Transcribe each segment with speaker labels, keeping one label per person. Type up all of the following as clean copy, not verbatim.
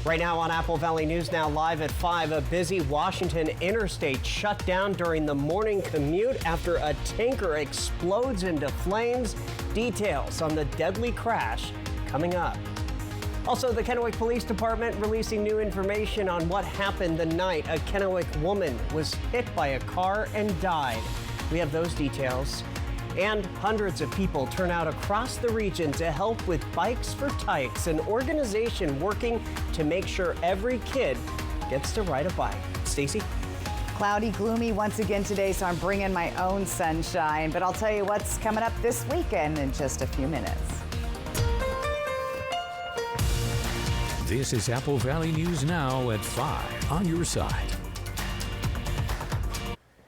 Speaker 1: Right now on Apple Valley News Now live at 5, a busy Washington interstate shut down during the morning commute after a tanker explodes into flames. Details on the deadly crash coming up. Also, the Kennewick Police Department releasing new information on what happened the night a Kennewick woman was hit by a car and died. We have those details. And hundreds of people turn out across the region to help with Bikes for Tykes, an organization working to make sure every kid gets to ride a bike. Stacy?
Speaker 2: Cloudy, gloomy once again today, so I'm bringing my own sunshine. But I'll tell you what's coming up this weekend in just a few minutes.
Speaker 3: This is Apple Valley News Now at 5 on your side.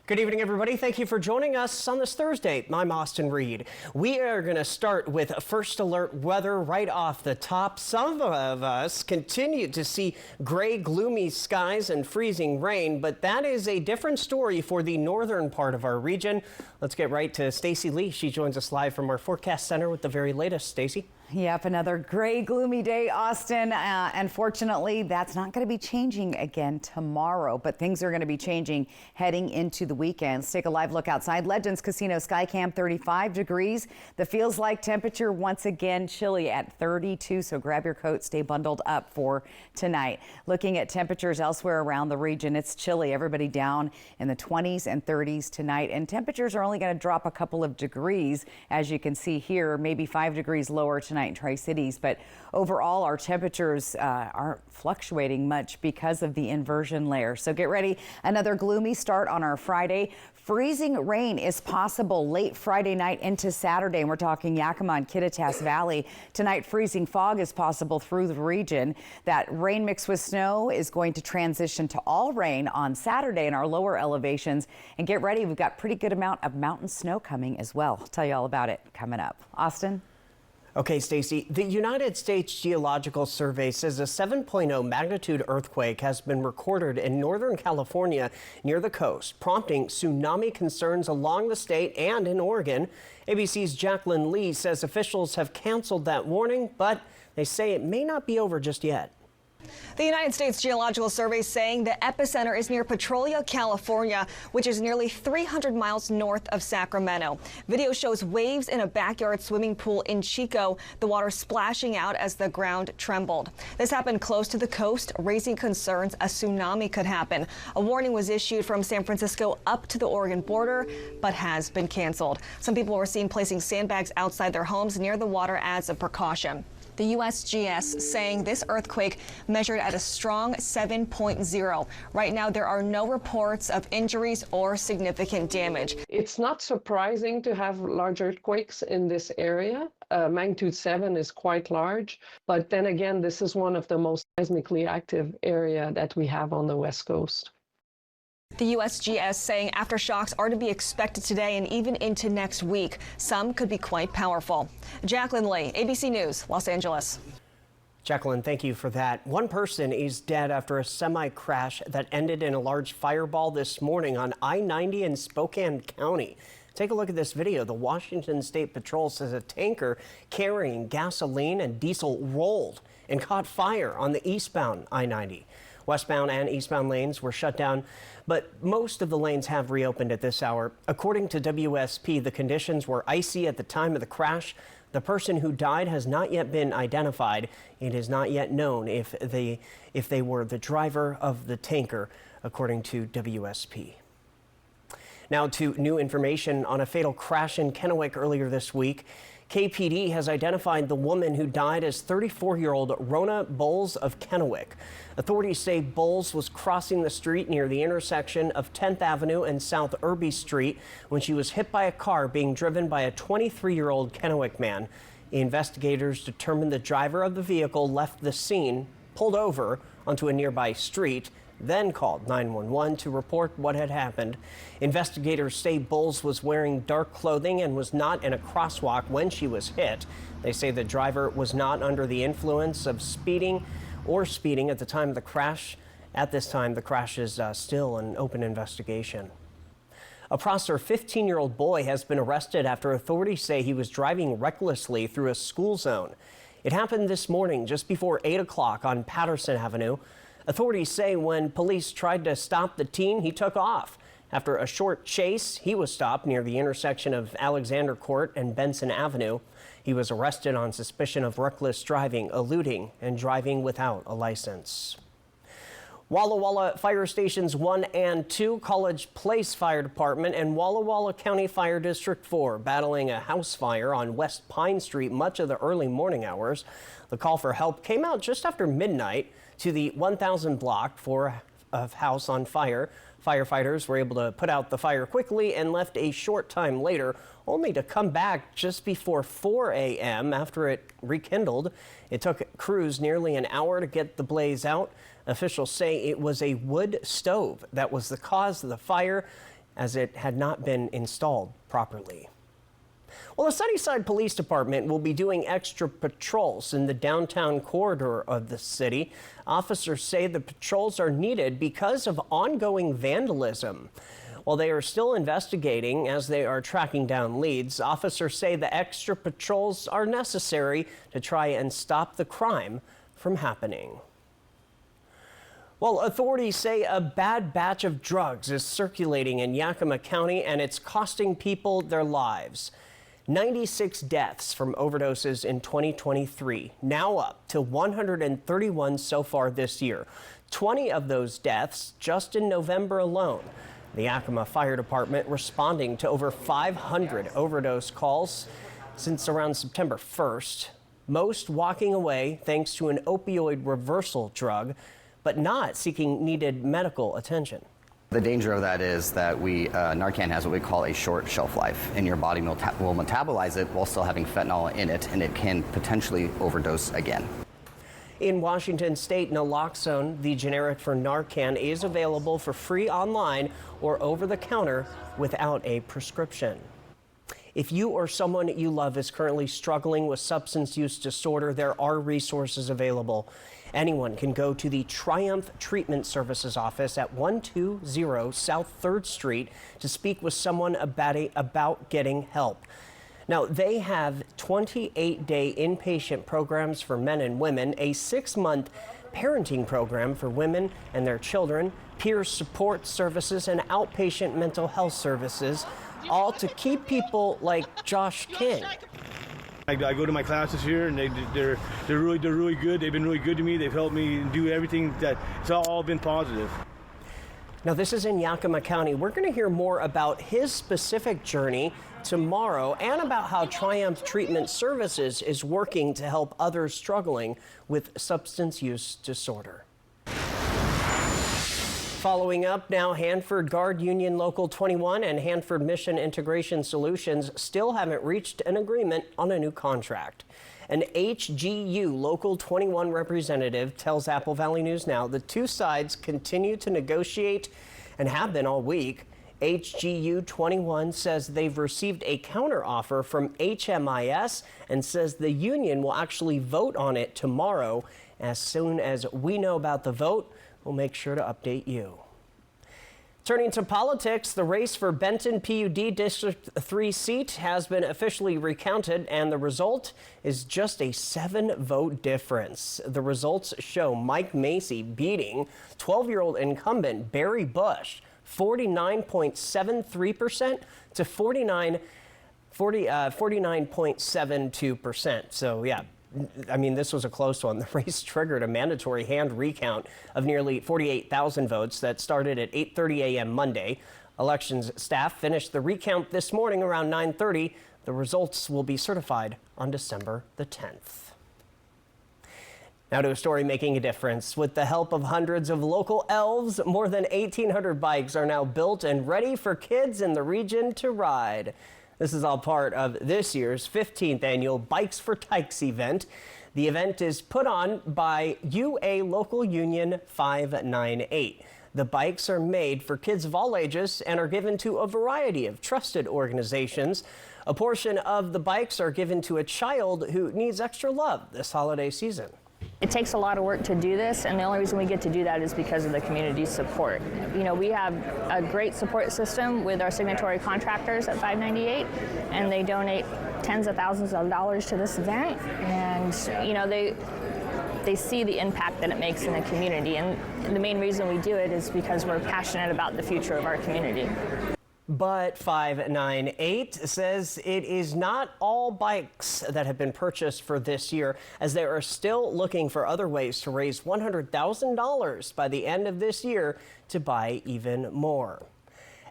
Speaker 1: Good evening, everybody. Thank you for joining us on this Thursday. I'm Austin Reed. We are going to start with first alert weather right off the top. Some of us continue to see gray, gloomy skies and freezing rain, but that is a different story for the northern part of our region. Let's get right to Stacy Lee. She joins us live from our forecast center with the very latest. Stacy?
Speaker 2: Yep, another gray, gloomy day, Austin. Unfortunately, that's not going to be changing again tomorrow, but things are going to be changing heading into the weekend. Let's take a live look outside. Legends Casino Skycam, 35 degrees. The feels like temperature once again chilly at 32, so grab your coat, stay bundled up for tonight. Looking at temperatures elsewhere around the region, it's chilly. Everybody down in the 20s and 30s tonight, and temperatures are only going to drop a couple of degrees, as you can see here, maybe 5 degrees lower tonight in Tri-Cities, but overall our temperatures aren't fluctuating much because of the inversion layer. So get ready, another gloomy start on our Friday. Freezing rain is possible late Friday night into Saturday, and we're talking Yakima and Kittitas Valley. Tonight, freezing fog is possible through the region. That rain mixed with snow is going to transition to all rain on Saturday in our lower elevations. And get ready, we've got pretty good amount of mountain snow coming as well. I'll tell you all about it coming up. Austin?
Speaker 1: Okay, Stacy, the United States Geological Survey says a 7.0 magnitude earthquake has been recorded in Northern California near the coast, prompting tsunami concerns along the state and in Oregon. ABC's Jacqueline Lee says officials have canceled that warning, but they say it may not be over just yet.
Speaker 4: The United States Geological Survey saying the epicenter is near Petrolia, California, which is nearly 300 miles north of Sacramento. Video shows waves in a backyard swimming pool in Chico, the water splashing out as the ground trembled. This happened close to the coast, raising concerns a tsunami could happen. A warning was issued from San Francisco up to the Oregon border, but has been canceled. Some people were seen placing sandbags outside their homes near the water as a precaution. The USGS saying this earthquake measured at a strong 7.0. Right now, there are no reports of injuries or significant damage.
Speaker 5: It's not surprising to have large earthquakes in this area. Magnitude 7 is quite large, but then again, this is one of the most seismically active area that we have on the West Coast.
Speaker 4: The USGS saying aftershocks are to be expected today and even into next week. Some could be quite powerful. Jacqueline Lee, ABC News, Los Angeles.
Speaker 1: Jacqueline, thank you for that. One person is dead after a semi-crash that ended in a large fireball this morning on I-90 in Spokane County. Take a look at this video. The Washington State Patrol says a tanker carrying gasoline and diesel rolled and caught fire on the eastbound I-90. Westbound and eastbound lanes were shut down, but most of the lanes have reopened at this hour. According to WSP, the conditions were icy at the time of the crash. The person who died has not yet been identified. It is not yet known if they were the driver of the tanker, according to WSP. Now to new information on a fatal crash in Kennewick earlier this week. KPD has identified the woman who died as 34-year-old Rona Bowles of Kennewick. Authorities say Bowles was crossing the street near the intersection of 10th Avenue and South Irby Street when she was hit by a car being driven by a 23-year-old Kennewick man. Investigators determined the driver of the vehicle left the scene, pulled over onto a nearby street, then called 911 to report what had happened. Investigators say Bowles was wearing dark clothing and was not in a crosswalk when she was hit. They say the driver was not under the influence of speeding at the time of the crash. At this time, the crash is still an open investigation. A Prosser 15-year-old boy has been arrested after authorities say he was driving recklessly through a school zone. It happened this morning just before 8 o'clock on Patterson Avenue. Authorities say when police tried to stop the teen, he took off. After a short chase, he was stopped near the intersection of Alexander Court and Benson Avenue. He was arrested on suspicion of reckless driving, eluding, and driving without a license. Walla Walla Fire Stations 1 and 2, College Place Fire Department, and Walla Walla County Fire District 4 battling a house fire on West Pine Street much of the early morning hours. The call for help came out just after midnight to the 1000 block of house on fire. Firefighters were able to put out the fire quickly and left a short time later, only to come back just before 4 a.m. after it rekindled. It took crews nearly an hour to get the blaze out. Officials say it was a wood stove that was the cause of the fire, as it had not been installed properly. Well, the Sunnyside Police Department will be doing extra patrols in the downtown corridor of the city. Officers say the patrols are needed because of ongoing vandalism. While they are still investigating as they are tracking down leads, officers say the extra patrols are necessary to try and stop the crime from happening. Well, authorities say a bad batch of drugs is circulating in Yakima County, and it's costing people their lives. 96 deaths from overdoses in 2023, now up to 131 so far this year. 20 of those deaths just in November alone. The Yakima Fire Department responding to over 500 overdose calls since around September 1st. Most walking away thanks to an opioid reversal drug, but not seeking needed medical attention.
Speaker 6: The danger of that is that Narcan has what we call a short shelf life, and your body will metabolize it while still having fentanyl in it, and it can potentially overdose again.
Speaker 1: In Washington state, naloxone, the generic for Narcan, is available for free online or over the counter without a prescription. If you or someone you love is currently struggling with substance use disorder, there are resources available. Anyone can go to the Triumph Treatment Services office at 120 South 3rd Street to speak with someone about getting help. Now, they have 28-day inpatient programs for men and women, a 6-month parenting program for women and their children, peer support services, and outpatient mental health services, all to keep people like Josh King.
Speaker 7: I go to my classes here, and they're really good. They've been really good to me. They've helped me do everything. It's all been positive.
Speaker 1: Now, this is in Yakima County. We're going to hear more about his specific journey tomorrow and about how Triumph Treatment Services is working to help others struggling with substance use disorder. Following up now, Hanford Guard Union Local 21 and Hanford Mission Integration Solutions still haven't reached an agreement on a new contract. An HGU Local 21 representative tells Apple Valley News Now the two sides continue to negotiate and have been all week. HGU 21 says they've received a counteroffer from HMIS and says the union will actually vote on it tomorrow. As soon as we know about the vote, we'll make sure to update you. Turning to politics, the race for Benton PUD District 3 seat has been officially recounted, and the result is just a 7-vote difference. The results show Mike Macy beating 12-year-old incumbent Barry Bush 49.73% to 49.72%. So, yeah. I mean, this was a close one. The race triggered a mandatory hand recount of nearly 48,000 votes that started at 8:30 a.m. Monday. Elections staff finished the recount this morning around 9:30. The results will be certified on December the 10th. Now to a story making a difference. With the help of hundreds of local elves, more than 1,800 bikes are now built and ready for kids in the region to ride. This is all part of this year's 15th annual Bikes for Tykes event. The event is put on by UA Local Union 598. The bikes are made for kids of all ages and are given to a variety of trusted organizations. A portion of the bikes are given to a child who needs extra love this holiday season.
Speaker 8: It takes a lot of work to do this, and the only reason we get to do that is because of the community's support. You know, we have a great support system with our signatory contractors at 598, and they donate tens of thousands of dollars to this event, and you know, they see the impact that it makes in the community, and the main reason we do it is because we're passionate about the future of our community.
Speaker 1: But 598 says it is not all bikes that have been purchased for this year, as they are still looking for other ways to raise $100,000 by the end of this year to buy even more.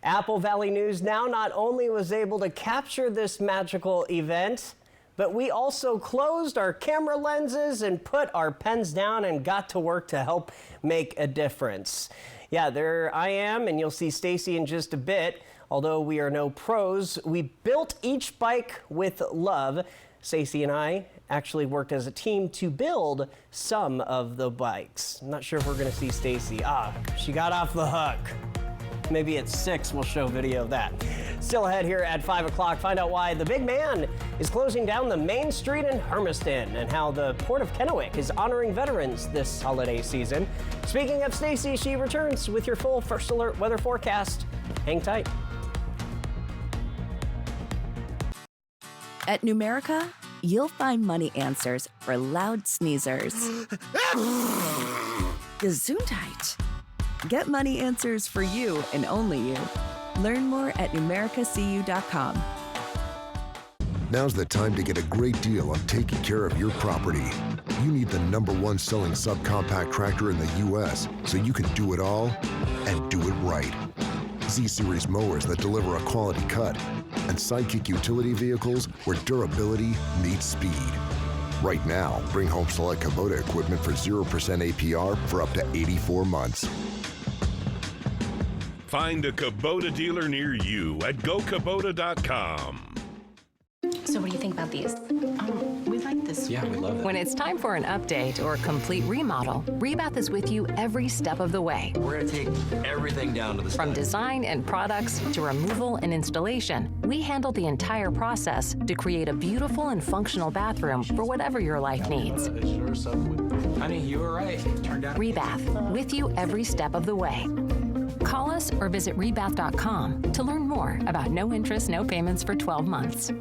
Speaker 1: Apple Valley News Now not only was able to capture this magical event, but we also closed our camera lenses and put our pens down and got to work to help make a difference. Yeah, there I am, and you'll see Stacy in just a bit. Although we are no pros, we built each bike with love. Stacy and I actually worked as a team to build some of the bikes. I'm not sure if we're gonna see Stacy. She got off the hook. Maybe at 6 we'll show video of that. Still ahead here at 5 o'clock, find out why the big man is closing down the main street in Hermiston and how the Port of Kennewick is honoring veterans this holiday season. Speaking of Stacy, she returns with your full First Alert weather forecast. Hang tight.
Speaker 9: At Numerica, you'll find money answers for loud sneezers. Gesundheit. Get money answers for you and only you. Learn more at numericacu.com.
Speaker 10: Now's the time to get a great deal on taking care of your property. You need the #1 selling subcompact tractor in the U.S. so you can do it all and do it right. Z-Series mowers that deliver a quality cut, and Sidekick utility vehicles where durability meets speed. Right now, bring home select Kubota equipment for 0% APR for up to 84 months.
Speaker 11: Find a Kubota dealer near you at gokubota.com.
Speaker 12: So what do you think about these? We like this.
Speaker 13: Yeah, we love it.
Speaker 14: When it's time for an update or a complete remodel, Rebath is with you every step of the way.
Speaker 13: We're going to take everything down to the
Speaker 14: From design and products to removal and installation, we handle the entire process to create a beautiful and functional bathroom for whatever your life needs.
Speaker 13: Honey, you were right. Turned out.
Speaker 14: Rebath, with you every step of the way. Call us or visit rebath.com to learn more about no interest, no payments for 12 months.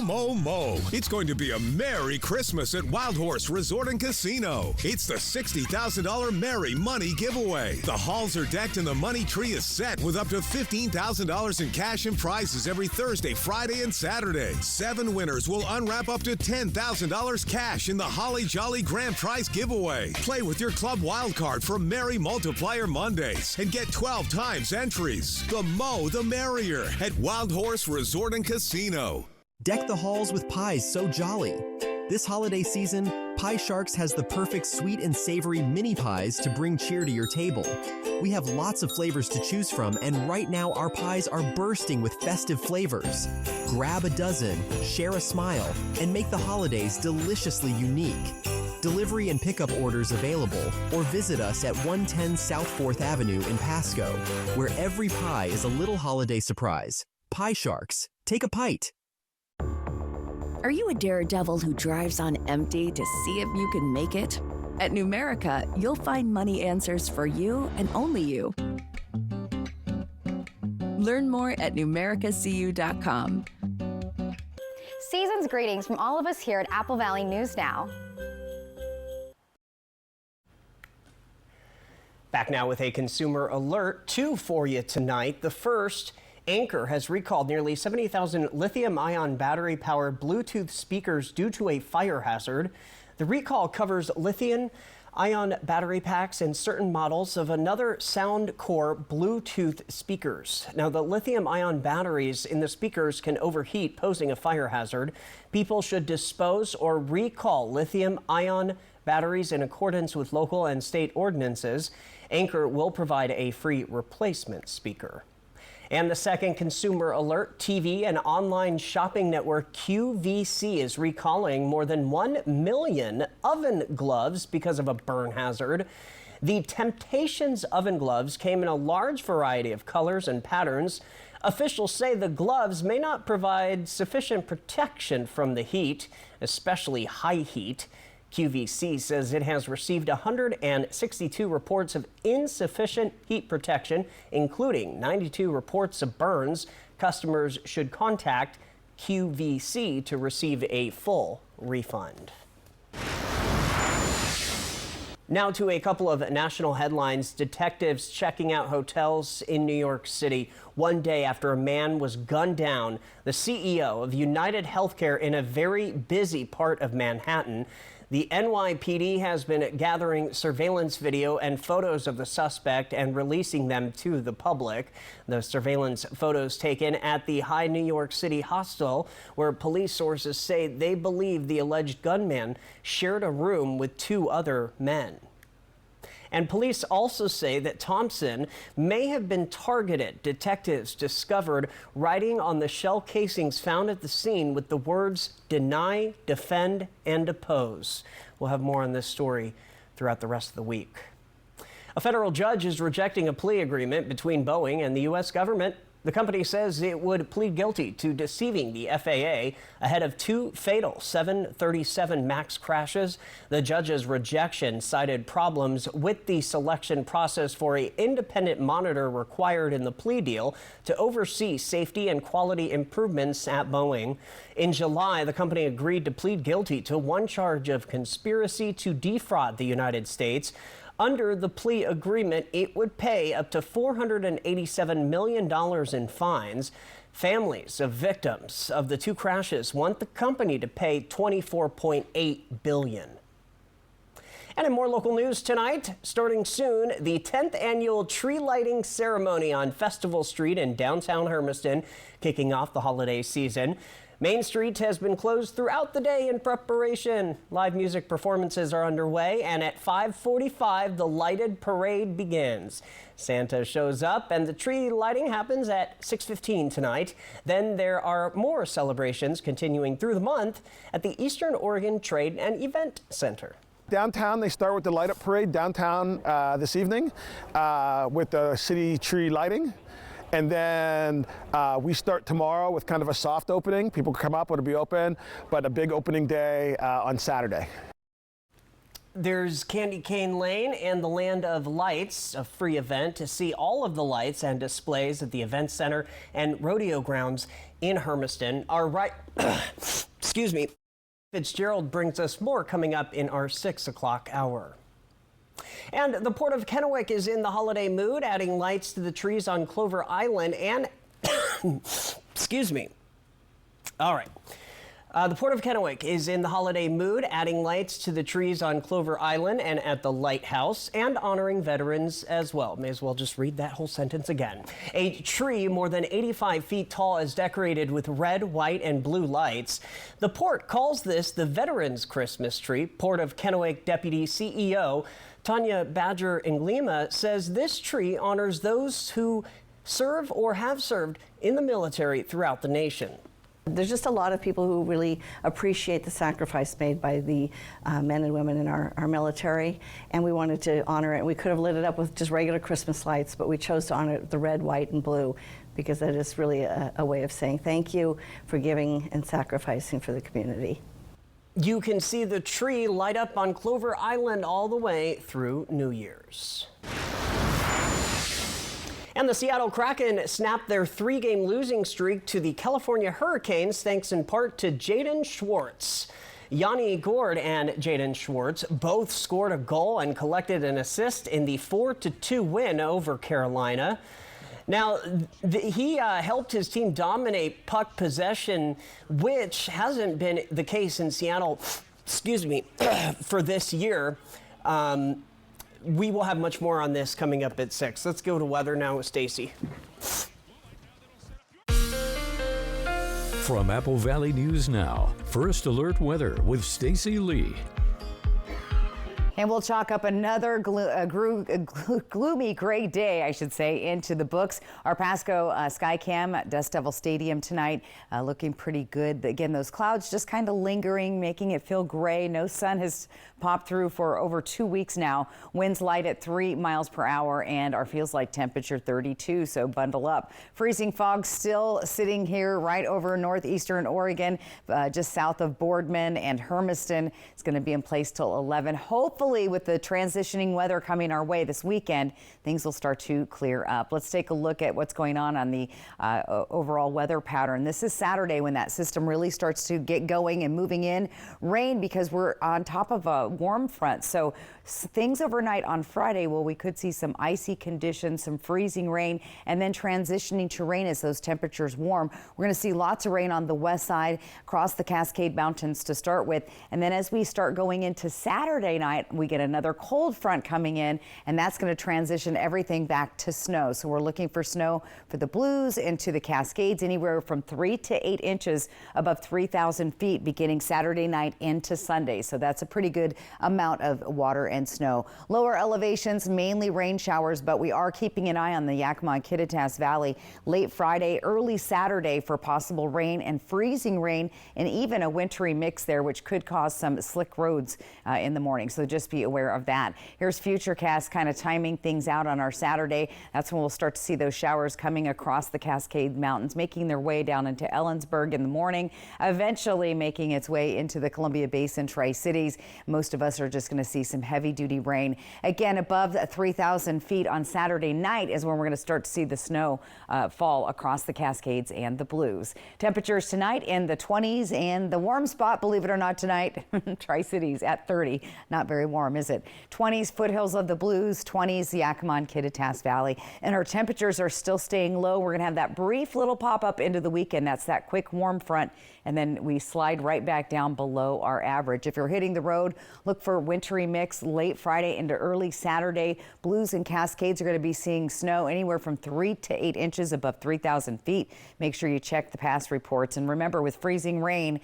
Speaker 15: Mo. It's going to be a Merry Christmas at Wild Horse Resort and Casino. It's the $60,000 Merry Money Giveaway. The halls are decked and the money tree is set with up to $15,000 in cash and prizes every Thursday, Friday, and Saturday. 7 winners will unwrap up to $10,000 cash in the Holly Jolly Grand Prize Giveaway. Play with your club wild card for Merry Multiplier Mondays and get 12 times entries. The mo, the merrier at Wild Horse Resort and Casino.
Speaker 16: Deck the halls with pies so jolly. This holiday season, Pie Sharks has the perfect sweet and savory mini pies to bring cheer to your table. We have lots of flavors to choose from, and right now our pies are bursting with festive flavors. Grab a dozen, share a smile, and make the holidays deliciously unique. Delivery and pickup orders available, or visit us at 110 South 4th Avenue in Pasco, where every pie is a little holiday surprise. Pie Sharks, take a bite.
Speaker 9: Are you a daredevil who drives on empty to see if you can make it? At Numerica, you'll find money answers for you and only you. Learn more at numericacu.com.
Speaker 17: Season's greetings from all of us here at Apple Valley News Now.
Speaker 1: Back now with a consumer alert, 2 for you tonight. The first, Anker has recalled nearly 70,000 lithium-ion battery-powered Bluetooth speakers due to a fire hazard. The recall covers lithium-ion battery packs and certain models of another Soundcore Bluetooth speakers. Now, the lithium-ion batteries in the speakers can overheat, posing a fire hazard. People should dispose or recall lithium-ion batteries in accordance with local and state ordinances. Anker will provide a free replacement speaker. And the second consumer alert, TV and online shopping network QVC is recalling more than 1 million oven gloves because of a burn hazard. The Temptations oven gloves came in a large variety of colors and patterns. Officials say the gloves may not provide sufficient protection from the heat, especially high heat. QVC says it has received 162 reports of insufficient heat protection, including 92 reports of burns. Customers should contact QVC to receive a full refund. Now to a couple of national headlines. Detectives checking out hotels in New York City one day after a man was gunned down, the CEO of United Healthcare, in a very busy part of Manhattan. The NYPD has been gathering surveillance video and photos of the suspect and releasing them to the public. The surveillance photos taken at the High New York City hostel, where police sources say they believe the alleged gunman shared a room with two other men. And police also say that Thompson may have been targeted. Detectives discovered writing on the shell casings found at the scene with the words "deny, defend, and oppose." We'll have more on this story throughout the rest of the week. A federal judge is rejecting a plea agreement between Boeing and the U.S. government. The company says it would plead guilty to deceiving the FAA ahead of two fatal 737 MAX crashes. The judge's rejection cited problems with the selection process for an independent monitor required in the plea deal to oversee safety and quality improvements at Boeing. In July, the company agreed to plead guilty to one charge of conspiracy to defraud the United States. Under the plea agreement, it would pay up to $487 million in fines. Families of victims of the two crashes want the company to pay $24.8 billion. And in more local news tonight, starting soon, the 10th annual tree lighting ceremony on Festival Street in downtown Hermiston, kicking off the holiday season. Main Street has been closed throughout the day in preparation. Live music performances are underway, and at 5:45, the lighted parade begins. Santa shows up, and the tree lighting happens at 6:15 tonight. Then there are more celebrations continuing through the month at the Eastern Oregon Trade and Event Center.
Speaker 18: Downtown, they start with the light up parade downtown this evening with the city tree lighting. And then we start tomorrow with kind of a soft opening. People come up, it'll be open, but a big opening day on Saturday.
Speaker 1: There's Candy Cane Lane and the Land of Lights, a free event to see all of the lights and displays at the Event Center and Rodeo Grounds in Hermiston. Excuse me. Fitzgerald brings us more coming up in our 6 o'clock hour. And the Port of Kennewick is in the holiday mood, adding lights to the trees on Clover Island and, excuse me. All right. The Port of Kennewick is in the holiday mood, adding lights to the trees on Clover Island and at the lighthouse, and honoring veterans as well. May as well just read that whole sentence again. A tree more than 85 feet tall is decorated with red, white, and blue lights. The port calls this the Veterans Christmas Tree. Port of Kennewick Deputy CEO Tanya Badger-Inglima says this tree honors those who serve or have served in the military throughout the nation.
Speaker 19: There's just a lot of people who really appreciate the sacrifice made by the men and women in our military, and we wanted to honor it. We could have lit it up with just regular Christmas lights, but we chose to honor the red, white, and blue because that is really a way of saying thank you for giving and sacrificing for the community.
Speaker 1: You can see the tree light up on Clover Island all the way through New Year's. And the Seattle Kraken snapped their 3-game losing streak to the California Hurricanes, thanks in part to Jaden Schwartz. Yanni Gourde and Jaden Schwartz both scored a goal and collected an assist in the 4-2 win over Carolina. Now, he helped his team dominate puck possession, which hasn't been the case in Seattle, excuse me, for this year. We will have much more on this coming up at 6. Let's go to weather now with Stacy.
Speaker 3: From Apple Valley News Now, First Alert Weather with Stacy Lee.
Speaker 2: And we'll chalk up another gloomy gray day, I should say, into the books. Our Pasco Skycam at Dust Devil Stadium tonight looking pretty good. Again, those clouds just kind of lingering, making it feel gray. No sun has popped through for over 2 weeks now. Winds light at 3 miles per hour and our feels like temperature 32, so bundle up. Freezing fog still sitting here right over northeastern Oregon, just south of Boardman and Hermiston. It's going to be in place till 11. Hopefully hopefully with the transitioning weather coming our way this weekend, things will start to clear up. Let's take a look at what's going on the overall weather pattern. This is Saturday when that system really starts to get going and moving in. Rain because we're on top of a warm front. So things overnight on Friday, well, we could see some icy conditions, some freezing rain, and then transitioning to rain as those temperatures warm. We're going to see lots of rain on the west side across the Cascade Mountains to start with. And then as we start going into Saturday night, we get another cold front coming in, and that's going to transition everything back to snow. So we're looking for snow for the Blues into the Cascades, anywhere from 3 to 8 inches above 3,000 feet beginning Saturday night into Sunday. So that's a pretty good amount of water and snow. Lower elevations, mainly rain showers, but we are keeping an eye on the Yakima and Kittitas Valley late Friday, early Saturday for possible rain and freezing rain, and even a wintry mix there, which could cause some slick roads in the morning. So just be aware of that. Here's Futurecast kind of timing things out on our Saturday. That's when we'll start to see those showers coming across the Cascade Mountains, making their way down into Ellensburg in the morning, eventually making its way into the Columbia Basin Tri-Cities. Most of us are just going to see some heavy-duty rain. Again, above 3,000 feet on Saturday night is when we're going to start to see the snow fall across the Cascades and the Blues. Temperatures tonight in the 20s, and the warm spot, believe it or not, tonight, Tri-Cities at 30. Not very warm, is it? 20s, foothills of the Blues, 20s, Yakima and Kittitas Valley. And our temperatures are still staying low. We're going to have that brief little pop-up into the weekend. That's that quick warm front, and then we slide right back down below our average. If you're hitting the road, look for wintry mix late Friday into early Saturday. Blues and Cascades are going to be seeing snow anywhere from 3 to 8 inches above 3,000 feet. Make sure you check the past reports. And remember, with freezing rain,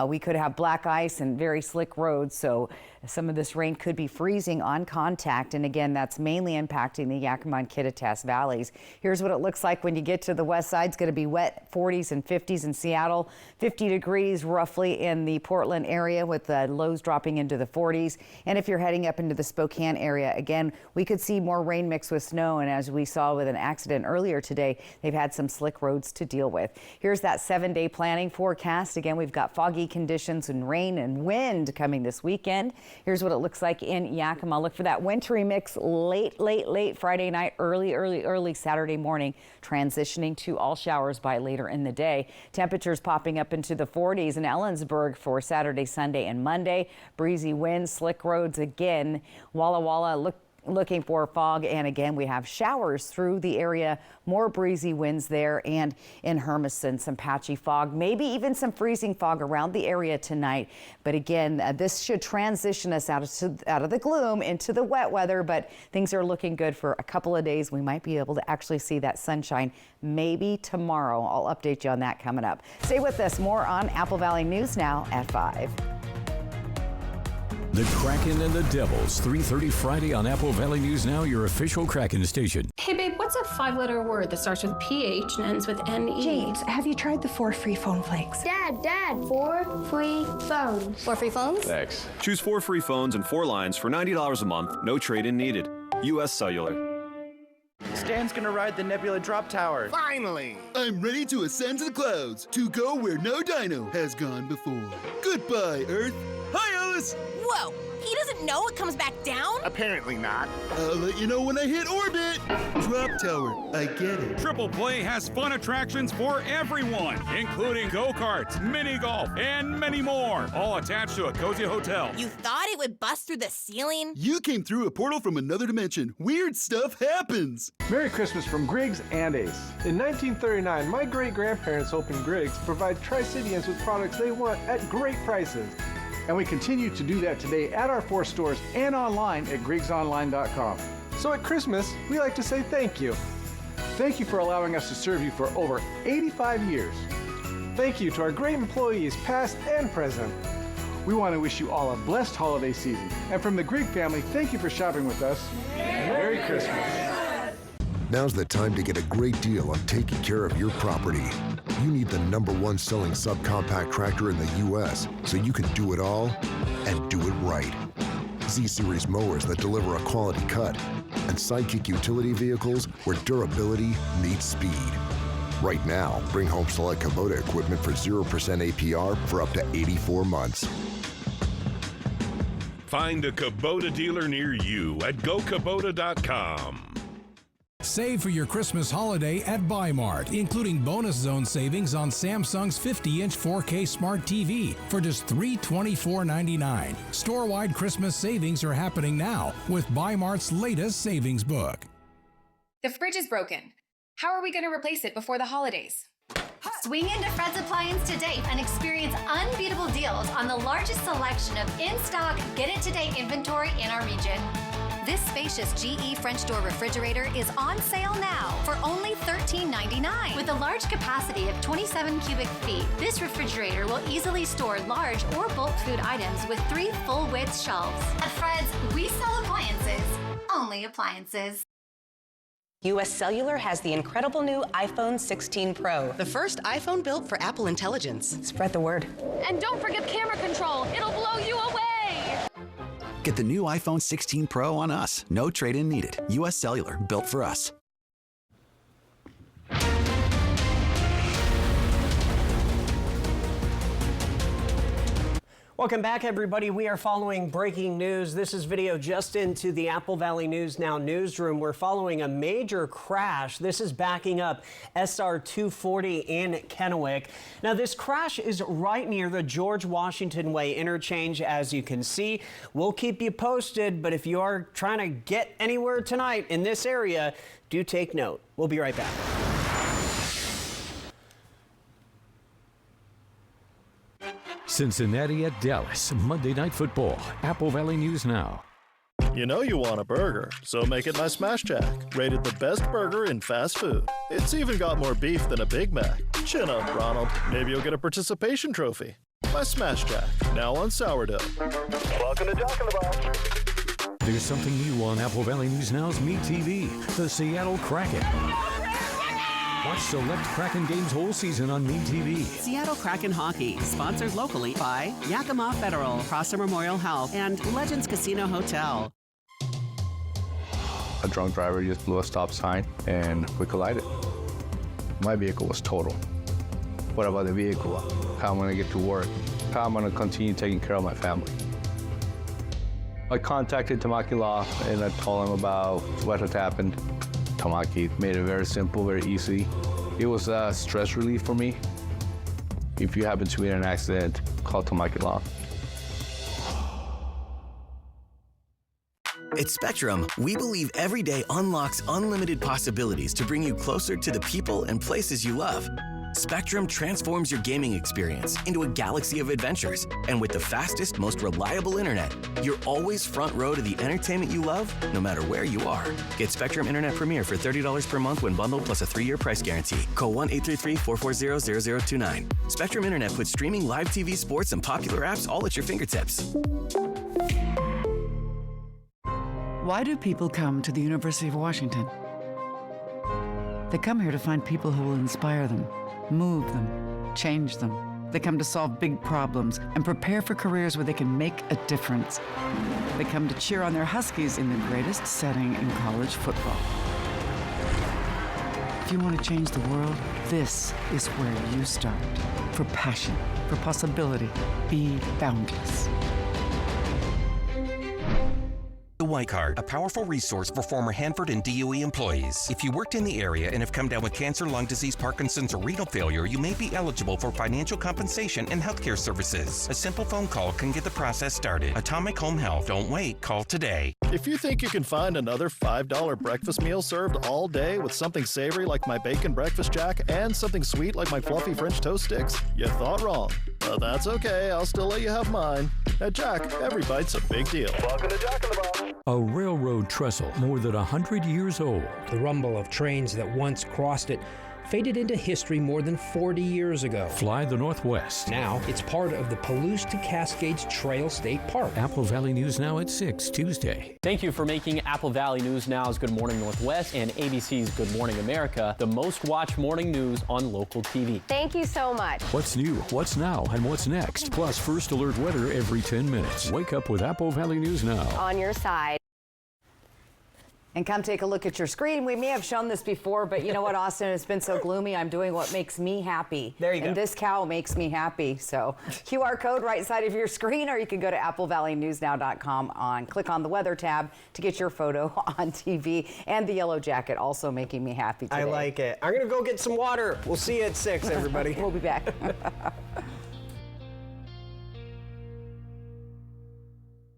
Speaker 2: we could have black ice and very slick roads. So some of this rain could be freezing on contact. And again, that's mainly impacting the Yakima and Kittitas valleys. Here's what it looks like when you get to the west side. It's going to be wet, 40s and 50s in Seattle, 50 degrees roughly in the Portland area, with the lows dropping into the 40s. And if you're heading up into the Spokane area, again, we could see more rain mixed with snow. And as we saw with an accident earlier today, they've had some slick roads to deal with. Here's that 7-day planning forecast. Again, we've got foggy conditions and rain and wind coming this weekend. Here's what it looks like in Yakima. Look for that wintry mix late Friday night, early Saturday morning, transitioning to all showers by later in the day. Temperatures popping up into the 40s in Ellensburg for Saturday, Sunday, and Monday. Breezy winds, slick roads again. Walla Walla looking for fog, and again we have showers through the area, more breezy winds there, and in Hermiston some patchy fog, maybe even some freezing fog around the area tonight. But again, this should transition us out of the gloom into the wet weather, but things are looking good for a couple of days. We might be able to actually see that sunshine maybe tomorrow. I'll update you on that coming up. Stay with us. More on Apple Valley News Now at 5.
Speaker 3: The Kraken and the Devils, 3:30 Friday on Apple Valley News Now, your official Kraken station.
Speaker 12: Hey babe, what's a 5-letter word that starts with PH and ends with NE?
Speaker 20: James, have you tried the 4 free phone flakes?
Speaker 21: Dad, 4 free phones.
Speaker 12: 4 free phones?
Speaker 22: Thanks. Choose 4 free phones and 4 lines for $90 a month. No trade-in needed. U.S. Cellular.
Speaker 23: Stan's gonna ride the Nebula Drop Tower.
Speaker 24: Finally! I'm ready to ascend to the clouds, to go where no dino has gone before. Goodbye, Earth. Hi, Alice!
Speaker 25: Whoa! He doesn't know it comes back down?
Speaker 24: Apparently not. I'll let you know when I hit orbit. Drop tower, I get it.
Speaker 26: Triple Play has fun attractions for everyone, including go-karts, mini golf, and many more, all attached to a cozy hotel.
Speaker 25: You thought it would bust through the ceiling?
Speaker 24: You came through a portal from another dimension. Weird stuff happens.
Speaker 27: Merry Christmas from Griggs and Ace. In 1939, my great-grandparents opened Griggs to provide Tri-Citians with products they want at great prices. And we continue to do that today at our 4 stores and online at griggsonline.com. So at Christmas, we like to say thank you. Thank you for allowing us to serve you for over 85 years. Thank you to our great employees, past and present. We want to wish you all a blessed holiday season. And from the Grigg family, thank you for shopping with us. Merry Christmas.
Speaker 10: Now's the time to get a great deal on taking care of your property. You need the #1 selling subcompact tractor in the U.S. so you can do it all and do it right. Z-Series mowers that deliver a quality cut, and Sidekick utility vehicles where durability meets speed. Right now, bring home select Kubota equipment for 0% APR for up to 84 months.
Speaker 4: Find a Kubota dealer near you at gokubota.com.
Speaker 5: Save for your Christmas holiday at Buy-Mart, including bonus zone savings on Samsung's 50-inch 4K Smart TV for just $324.99. Store-wide Christmas savings are happening now with Buy-Mart's latest savings book.
Speaker 6: The fridge is broken. How are we going to replace it before the holidays?
Speaker 7: Swing into Fred's Appliance today and experience unbeatable deals on the largest selection of in-stock, get-it-today inventory in our region. This spacious GE French door refrigerator is on sale now for only $13.99. With a large capacity of 27 cubic feet, this refrigerator will easily store large or bulk food items with 3 full-width shelves. At Fred's, we sell appliances, only appliances.
Speaker 8: U.S. Cellular has the incredible new iPhone 16 Pro.
Speaker 11: The first iPhone built for Apple Intelligence.
Speaker 8: Spread the word.
Speaker 7: And don't forget camera control. It'll blow you away.
Speaker 13: Get the new iPhone 16 Pro on us. No trade-in needed. U.S. Cellular, built for us.
Speaker 1: Welcome back, everybody. We are following breaking news. This is video just into the Apple Valley News Now newsroom. We're following a major crash. This is backing up SR 240 in Kennewick. Now, this crash is right near the George Washington Way interchange, as you can see. We'll keep you posted, but if you are trying to get anywhere tonight in this area, do take note. We'll be right back.
Speaker 3: Cincinnati at Dallas, Monday Night Football, Apple Valley News Now.
Speaker 28: You know you want a burger, so make it my Smash Jack. Rated the best burger in fast food. It's even got more beef than a Big Mac. Chin up, Ronald. Maybe you'll get a participation trophy. My Smash Jack, now on sourdough. Welcome to Jack in the Box.
Speaker 3: There's something new on Apple Valley News Now's Meet TV, the Seattle Kraken. Watch select Kraken games whole season on Meet TV.
Speaker 29: Seattle Kraken Hockey, sponsored locally by Yakima Federal, Prosser Memorial Health, and Legends Casino Hotel.
Speaker 30: A drunk driver just blew a stop sign and we collided. My vehicle was totaled. What about the vehicle? How am I going to get to work? How am I going to continue taking care of my family? I contacted Tamaki Law and I told them about what had happened. Tamaki made it very simple, very easy. It was a stress relief for me. If you happen to be in an accident, call Tamaki Law.
Speaker 31: At Spectrum, we believe every day unlocks unlimited possibilities to bring you closer to the people and places you love. Spectrum transforms your gaming experience into a galaxy of adventures. And with the fastest, most reliable internet, you're always front row to the entertainment you love, no matter where you are. Get Spectrum Internet Premier for $30 per month when bundled plus a 3-year price guarantee. Call 1-833-440-0029. Spectrum Internet puts streaming live TV, sports, and popular apps all at your fingertips.
Speaker 32: Why do people come to the University of Washington? They come here to find people who will inspire them, move them, change them. They come to solve big problems and prepare for careers where they can make a difference. They come to cheer on their Huskies in the greatest setting in college football. If you want to change the world, this is where you start. For passion, for possibility, be boundless.
Speaker 33: The White Card, a powerful resource for former Hanford and DOE employees. If you worked in the area and have come down with cancer, lung disease, Parkinson's, or renal failure, you may be eligible for financial compensation and healthcare services. A simple phone call can get the process started. Atomic Home Health. Don't wait. Call today.
Speaker 28: If you think you can find another $5 breakfast meal served all day with something savory like my Bacon Breakfast Jack and something sweet like my fluffy French toast sticks, you thought wrong. But that's okay. I'll still let you have mine. At Jack, every bite's a big deal. Welcome to Jack in the Box.
Speaker 3: A railroad trestle more than 100 years old.
Speaker 34: The rumble of trains that once crossed it faded into history more than 40 years ago.
Speaker 3: Fly the Northwest.
Speaker 34: Now it's part of the Palouse to Cascades Trail State Park.
Speaker 3: Apple Valley News Now at 6 Tuesday.
Speaker 35: Thank you for making Apple Valley News Now's Good Morning Northwest and ABC's Good Morning America the most watched morning news on local TV.
Speaker 17: Thank you so much.
Speaker 3: What's new, what's now, and what's next? Plus first alert weather every 10 minutes. Wake up with Apple Valley News Now.
Speaker 17: On your side.
Speaker 2: And come take a look at your screen. We may have shown this before, but you know what, Austin? It's been so gloomy. I'm doing what makes me happy.
Speaker 1: There you go.
Speaker 2: And this cow makes me happy. So QR code right side of your screen, or you can go to applevalleyNewsNow.com click on the weather tab to get your photo on TV. And the yellow jacket also making me happy today.
Speaker 1: I like it. I'm going to go get some water. We'll see you at 6, everybody.
Speaker 2: We'll be back.